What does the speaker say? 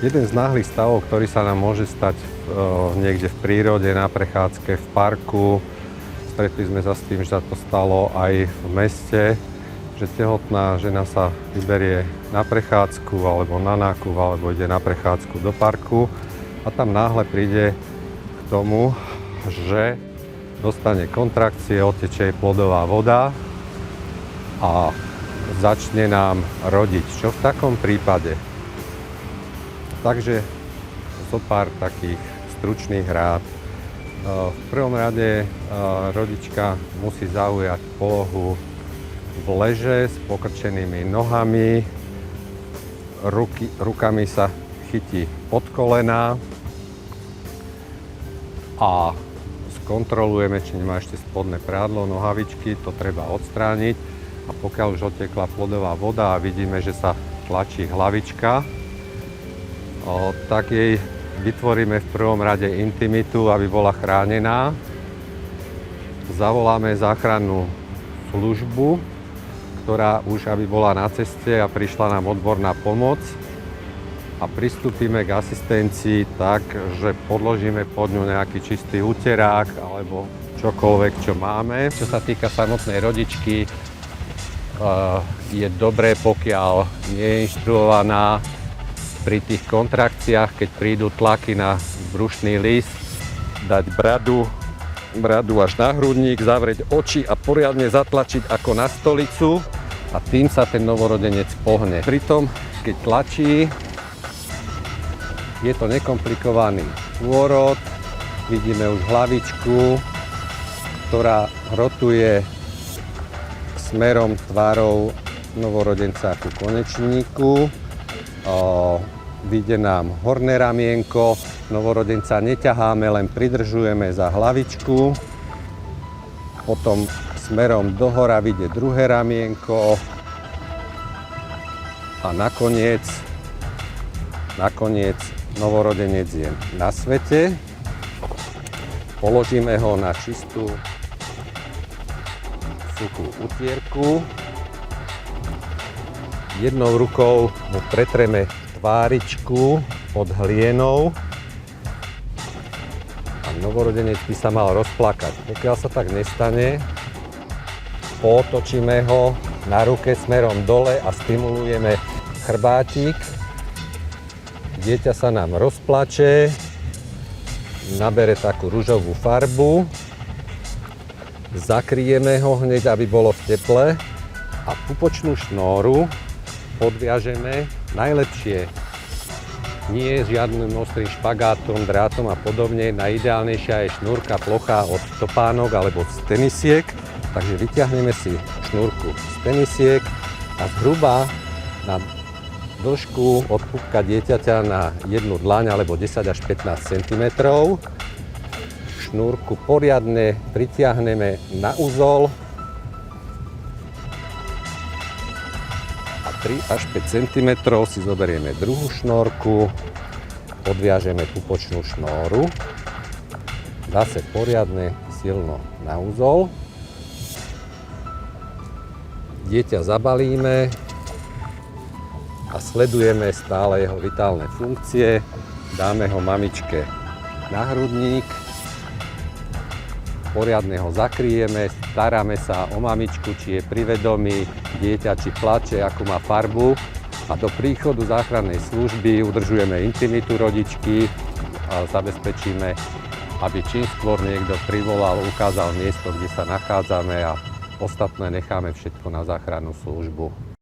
Jeden z náhlych stavov, ktorý sa nám môže stať niekde v prírode, na prechádzke, v parku. Stretli sme sa s tým, že sa to stalo aj v meste, že tehotná žena sa vyberie na prechádzku alebo na nákup, alebo ide na prechádzku do parku a tam náhle príde k tomu, že dostane kontrakcie, odtečie jej plodová voda a začne nám rodiť. Čo v takom prípade? Takže zo pár takých stručných rád. V prvom rade rodička musí zaujať polohu v leže s pokrčenými nohami, rukami sa chytí pod kolená a skontrolujeme, či nemá ešte spodné prádlo, nohavičky, to treba odstrániť. A pokiaľ už odtekla plodová voda a vidíme, že sa tlačí hlavička, tak jej vytvoríme v prvom rade intimitu, aby bola chránená. Zavoláme záchrannú službu, ktorá už aby bola na ceste a prišla nám odborná pomoc. A pristúpime k asistencii tak, že podložíme pod ňu nejaký čistý uterák alebo čokoľvek, čo máme. Čo sa týka samotnej rodičky, je dobré, pokiaľ nie je inštruovaná pri tých kontrakciách, keď prídu tlaky na brušný list, dať bradu až na hrudník, zavrieť oči a poriadne zatlačiť ako na stolicu a tým sa ten novorodenec pohne. Pritom, keď tlačí, je to nekomplikovaný pôrod, vidíme už hlavičku, ktorá rotuje smerom tvárou novorodenca ku konečníku. Vyjde nám horné ramienko, novorodenca neťaháme, len pridržujeme za hlavičku. Potom smerom dohora vyjde druhé ramienko a nakoniec novorodenec je na svete. Položíme ho na čistú suchú utierku. Jednou rukou mu pretreme tváričku pod hlienou a novorodenec by sa mal rozplakať. Pokiaľ sa tak nestane, potočíme ho na ruke smerom dole a stimulujeme chrbátik. Dieťa sa nám rozplače, nabere takú ružovú farbu, zakryjeme ho hneď, aby bolo v teple a pupočnú šnóru podviažeme najlepšie nie žiadnym ostrým špagátom, drátom a podobne. Najideálnejšia je šnúrka plochá od topánok alebo z tenisiek. Takže vyťahneme si šnúrku z tenisiek a zhruba na dĺžku od pupka dieťaťa na jednu dlaň alebo 10 až 15 cm. Šnúrku poriadne pritiahneme na uzol 3 až 5 cm si zoberieme druhú šnórku, podviažeme pupočnú šnóru, zase poriadne silno na úzol. Dieťa zabalíme a sledujeme stále jeho vitálne funkcie. Dáme ho mamičke na hrudník, poriadne ho zakryjeme, staráme sa o mamičku, či je pri vedomí, dieťa, či plače, akú má farbu. A do príchodu záchrannej služby udržujeme intimitu rodičky a zabezpečíme, aby čím skôr niekto privolal, ukázal miesto, kde sa nachádzame a ostatné necháme všetko na záchrannú službu.